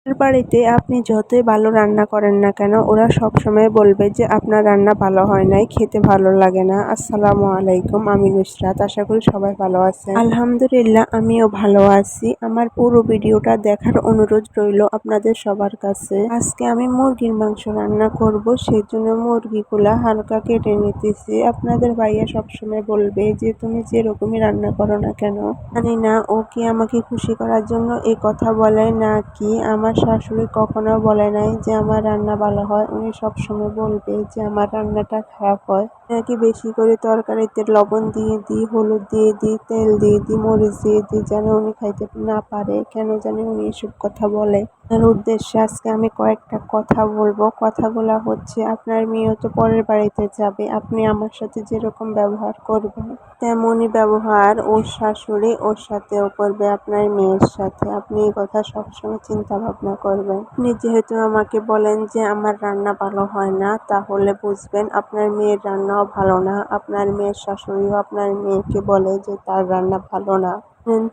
আপনার বাড়িতে আপনি যতই ভালো রান্না করেন না কেন ওরা সবসময় বলবে যে আপনার রান্না ভালো হয় নাই, খেতে ভালো লাগে না। আসসালামু আলাইকুম, আমি নুসরাত। আশা করি সবাই ভালো আছেন। আলহামদুলিল্লাহ, আমিও ভালো আছি। আমার পুরো ভিডিওটা দেখার অনুরোধ রইল আপনাদের সবার কাছে। আজকে আমি মুরগির মাংস রান্না করব, সেই জন্য মুরগিগুলা হালকা কেটে নিতেছি। আপনাদের ভাইয়া সবসময় বলবে যে তুমি যেরকমই রান্না করো না কেন, জানি না ও কি আমাকে খুশি করার জন্য এই কথা বলে নাকি আমার শাশুড়ি কখনো বলে নাই যে আমার রান্না ভালো হয়। উনি সবসময় বলবে যে আমার রান্নাটা খারাপ হয় নাকি বেশি করে তরকারিতে লবণ দিয়ে দিই, হলুদ দিয়ে দিই, তেল দিয়ে দিই, মরিচ দিয়ে দিই, যেন উনি খাইতে না পারে। কেন জানি উনি এসব কথা বলে। আপনার উদ্দেশ্যে আজকে আমি কয়েকটা কথা বলবো। কথাগুলা হচ্ছে, আপনার মেয়েও তো পরের বাড়িতে যাবে, আপনি আমার সাথে যেরকম ব্যবহার করবেন তেমনই ব্যবহার ওর শাশুড়ি ওর সাথেও করবে, আপনার মেয়ের সাথে। আপনি এই কথা সবসময় চিন্তা ভাবনা করবেন। আপনি যেহেতু আমাকে বলেন যে আমার রান্না ভালো হয় না, তাহলে বুঝবেন আপনার মেয়ের রান্নাও ভালো না। আপনার মেয়ের শাশুড়িও আপনার মেয়েকে বলে যে তার রান্না ভালো না।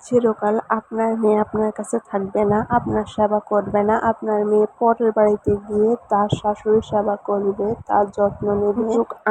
চিরকাল আপনার মেয়ে আপনার কাছে থাকবে না, আপনার সেবা করবে না। আপনার মেয়ে পরের বাড়িতে গিয়ে তার শাশুড়ির সেবা করবে, তার যত্ন নেবে।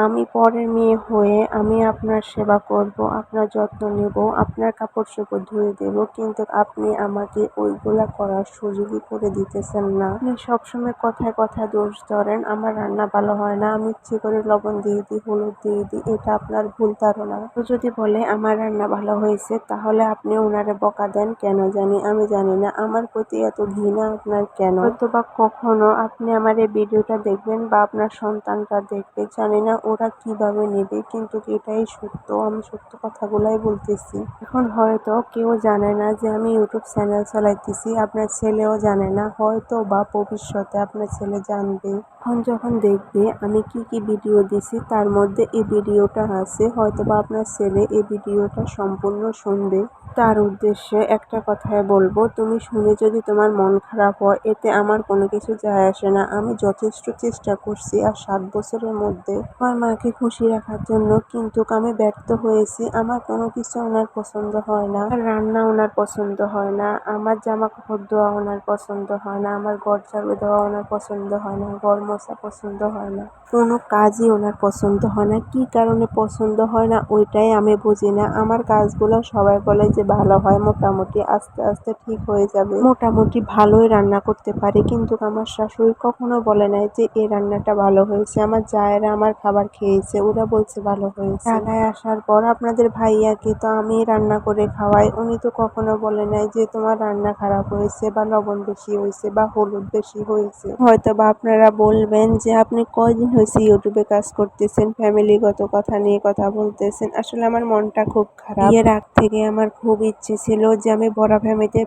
আমি পরের মেয়ে হয়ে আমি আপনার সেবা করব, আপনার যত্ন নেব, আপনার কাপড় চোপড় ধুয়ে দেব, কিন্তু আপনি আমাকে ওইগুলা করার সুযোগই করে দিতেছেন না। আপনি সবসময় কথায় কথায় দোষ ধরেন আমার রান্না ভালো হয় না, আমি ইচ্ছে করে লবণ দিয়ে দিই, হলুদ দিয়ে দিই। এটা আপনার ভুল ধারণা। তো যদি বলে আমার রান্না ভালো হয়েছে, তাহলে আপনি ওনারে বকা দেন কেন জানি, আমি জানি না। আমার প্রতি এত ঘৃণা আপনার কেন? হয়তোবা কখনো আপনি আমার এই ভিডিওটা দেখবেন বা আপনার সন্তানরা দেখবে, জানি না ওরা কিভাবে নেবে, কিন্তু এটাই সত্য। আমি সত্য কথাগুলাই বলতেছি। এখন হয়তো কেউ জানে না যে আমি ইউটিউব চ্যানেল চালাইতেছি, আপনার ছেলেও জানে না। হয়তো বা ভবিষ্যতে আপনার ছেলে জানবে। এখন যখন দেখবে আমি কি কি ভিডিও দিছি, তার মধ্যে এই ভিডিওটা আছে, হয়তো বা আপনার ছেলে এই ভিডিওটা সম্পূর্ণ শুনবে। তার উদ্দেশ্যে একটা কথাই বলবো, তুমি শুনে যদি তোমার মন খারাপ হয়, এতে আমার কোনো কিছু যায় আসে না। আমি যথেষ্ট চেষ্টা করছি আর 7 বছরের মধ্যে আমার মাকে খুশি রাখার জন্য, কিন্তু আমি ব্যর্থ হয়েছি। আমার কোনো কিছু ওনার পছন্দ হয় না, আর রান্না ওনার পছন্দ হয় না, আমার জামা কাপড় ধোয়া ওনার পছন্দ হয় না, আমার ঘর ঝাড়ু দেওয়া ওনার পছন্দ হয় না, ঘর মোছা পছন্দ হয় না, কোনো কাজই ওনার পছন্দ হয় না। কি কারণে পছন্দ হয় না ওইটাই আমি বুঝি না। আমার কাজগুলো সবাই বলে যে ভালো হয়, মোটামুটি আস্তে আস্তে ঠিক হয়ে যাবে, মোটামুটি ভালোই রান্না করতে পারি, কিন্তু আমার শাশুড়ি কখনো বলে নাই যে এই রান্নাটা ভালো হয়েছে। আমার জায়েরা আমার খাবার খেয়েছে, ওরা বলছে ভালো হয়েছে। ঢাকায় আসার পর আপনাদের ভাইয়াকে তো আমি রান্না করে খাওয়াই, উনি তো কখনো বলে নাই যে তোমার রান্না খারাপ হয়েছে বা লবণ বেশি হয়েছে বা হলুদ বেশি হয়েছে। হয়তো বা আপনারা বলবেন যে আপনি কয়দিন হয়েছে ইউটিউবে কাজ করতেছেন, ফ্যামিলিগত কথা নিয়ে কথা বলতেছেন। আসলে আমার মনটা খুব খারাপ। বিয়ের আগ থেকে আমার খুব ইচ্ছে ছিল যে আমি বড়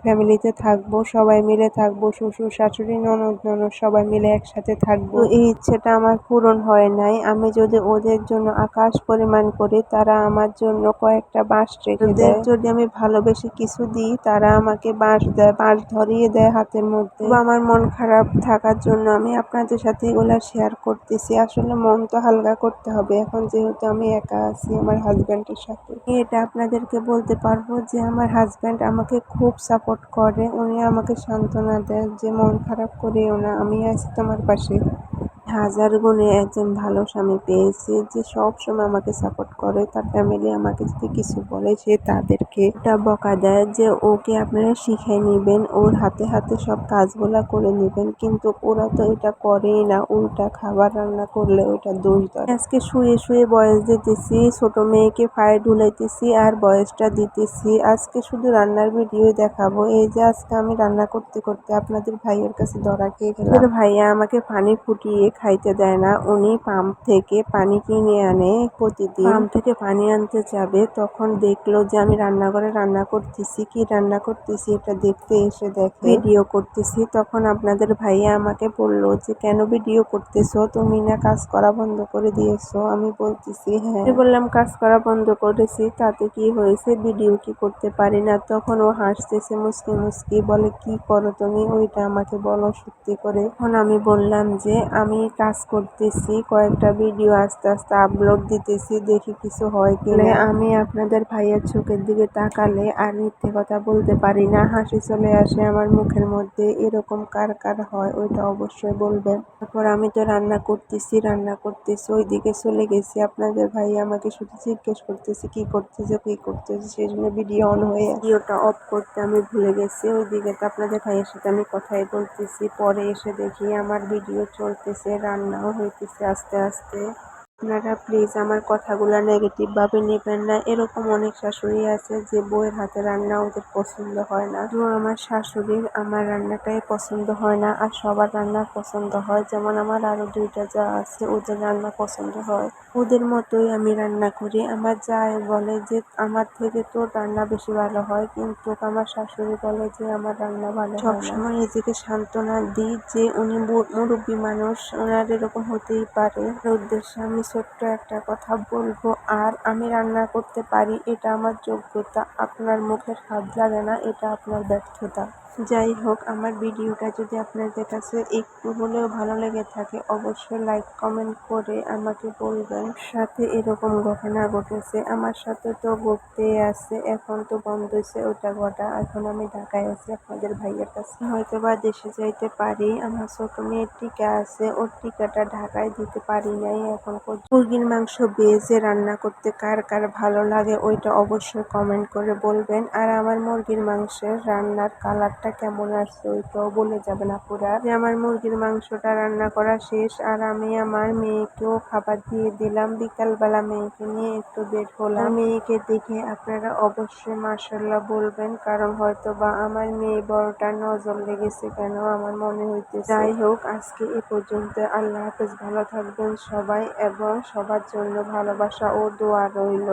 ফ্যামিলিতে থাকবো, সবাই মিলে থাকবো, শ্বশুর শাশুড়ি ননদ সবাই মিলে একসাথে থাকবো। তো এই ইচ্ছেটা আমার পূরণ হয় নাই। আমি যদি ওদের জন্য আকাশ পরিমাণ করি, তারা আমার জন্য কয়েকটা বাঁশ রেখে দেয়। যদি আমি ভালোবেসে কিছু দিই, তারা আমাকে বাঁশ দেয়, বাঁশ ধরিয়ে দেয় হাতের মধ্যে। আমার মন খারাপ থাকার জন্য আমি আপনাদের সাথে এগুলা শেয়ার করতেছি। আসলে মন তো হালকা করতে হবে, এখন যেহেতু আমি একা আছি আমার হাজব্যান্ডের সাথে। এটা আপনাদেরকে বলতে পারবো যে আমার হাজব্যান্ড আমাকে খুব সাপোর্ট করে। উনি আমাকে সান্ত্বনা দেয় যে মন খারাপ করিও না, আমি আছি তোমার পাশে। হাজার গুণে একজন ভালো স্বামী পেয়েছি যে সব সময় আমাকে সাপোর্ট করে। তার ফ্যামিলি আমাকে যদি কিছু বলে, সে তাদেরকে এটা বকা দেয় যে ওকে আপনারা শিখে নেবেন, ওর হাতে হাতে সব কাজগুলা করে নেবেন, কিন্তু ওরা তো এটা করেই না, উল্টা খাবার রান্না করলে ওটা দোষ দেয়। আজকে শুয়ে শুয়ে বয়স দিতেছি, ছোট মেয়েকে ফায়ে ঢুলাইতেছি আর বয়সটা দিতেছি। আজকে শুধু রান্নার ভিডিও দেখাবো। এই যে আজকে আমি রান্না করতে করতে আপনাদের ভাইয়ের কাছে ধরা খেয়ে গেলাম। ভাইয়া আমাকে পানি ফুটিয়ে খাইতে দেয় না, উনি পাম্প থেকে পানি কিনে আনে প্রতিদিন। পাম্প থেকে পানি আনতে যাবে, তখন দেখলো যে আমি রান্নাঘরে রান্না করতেছি। কি রান্না করতেছি এটা দেখতে এসে দেখে ভিডিও করতেছি। তখন আপনাদের ভাইয়া আমাকে বললো যে কেন ভিডিও করতেছো, তুমি না কাজ করা বন্ধ করে দিয়েছো? আমি বলতেছি হ্যাঁ। আমি বললাম কাজ করা বন্ধ করেছি, তাতে কি হয়েছে, ভিডিও কি করতে পারি না? তখন ও হাসতেছে মুচকি মুচকি, বলে কি করো তুমি, ওইটা আমাকে বলো সত্যি করে। তখন আমি বললাম যে আমি কাজ করতেছি, কয়েকটা ভিডিও আস্তে আস্তে আপলোড দিতেছি, দেখি কিছু হয় কিনা। আমি আপনাদের ভাইয়ের চোখের দিকে তাকালে আর মিথ্যে কথা বলতে পারি না, হাসি চলে আসে আমার মুখের মধ্যে। এরকম কার কার হয় ওইটা অবশ্যই বলবেন। তারপর আমি তো রান্না করতেছি ওইদিকে চলে গেছি। আপনাদের ভাই আমাকে শুধু জিজ্ঞেস করতেছে কি করতেছে, সেই জন্য ভিডিও অন হয়ে ভিডিওটা অফ করতে আমি ভুলে গেছি। ওইদিকে তো আপনাদের ভাইয়ের সাথে আমি কথাই বলতেছি, পরে এসে দেখি আমার ভিডিও চলতেছে, রান্নাও হইতেছে আস্তে আস্তে। আপনারা প্লিজ আমার কথাগুলো নেগেটিভ ভাবে নেবেন না। এরকম অনেক শাশুড়ি আছে যে বউয়ের হাতে রান্না ওদের পছন্দ হয় না। তো আমার শাশুড়ির আমার রান্নাটাই পছন্দ হয় না, আর সবার রান্না পছন্দ হয়। যেমন আমার আরো দুইটা যা আছে, ওদের রান্না পছন্দ হয়, ওদের মতোই আমি রান্না করি। আমার জায় বলে যে আমার থেকে তোর রান্না বেশি ভালো হয়, কিন্তু আমার শাশুড়ি বলে যে আমার রান্না ভালো হয় না। সবসময় নিজেকে সান্ত্বনা দিই যে উনি মুরব্বী মানুষ, ওনার এরকম হতেই পারে। উদ্দেশ্যে আমি ছোট্ট একটা কথা বলবো, আর আমি রান্না করতে পারি এটা আমার যোগ্যতা, আপনার মুখের স্বাদ লাগে না এটা আপনার ব্যর্থতা। যাই হোক, আমার ভিডিওটা যদি আপনাদের কাছে একটু হলেও ভালো লেগে থাকে অবশ্যই লাইক কমেন্ট করে আমাকে বলবেন। সাথে এরকম ঘটনা ঘটেছে, আমার সাথে তো ঘটতেই আছে, এখন তো বন্ধ হয়েছে ওটা ঘটা। এখন আমি ঢাকায় আছি আপনাদের ভাইয়ের কাছে, হয়তো বা দেশে যাইতে পারি। আমার ছোট মেয়ের টিকা আছে, ওর টিকাটা ঢাকায় দিতে পারি নাই এখন পর্যন্ত। মুরগির মাংস ভেজে রান্না করতে কার কার ভালো লাগে ওইটা অবশ্যই কমেন্ট করে বলবেন। আর আমার মুরগির মাংসের রান্নার কালারটা কেমন আসছে ওইটাও বলে যাবেন আপুরা। যে আমার মুরগির মাংসটা রান্না করা শেষ, আর আমি আমার মেয়েকেও খাবার দিয়ে দিলাম। বিকালবেলা মেয়েকে নিয়ে একটু বের হলাম, মেয়েকে দেখে আপনারা অবশ্যই মাশাআল্লাহ বলবেন, কারণ হয়তো বা আমার মেয়ে বড়টার নজর লেগেছে কেন আমার মনে হইতেছে। যাই হোক, আজকে এ পর্যন্ত। আল্লাহ হাফেজ, ভালো থাকবেন সবাই, এবং সবার জন্য ভালোবাসা ও দোয়া রইল।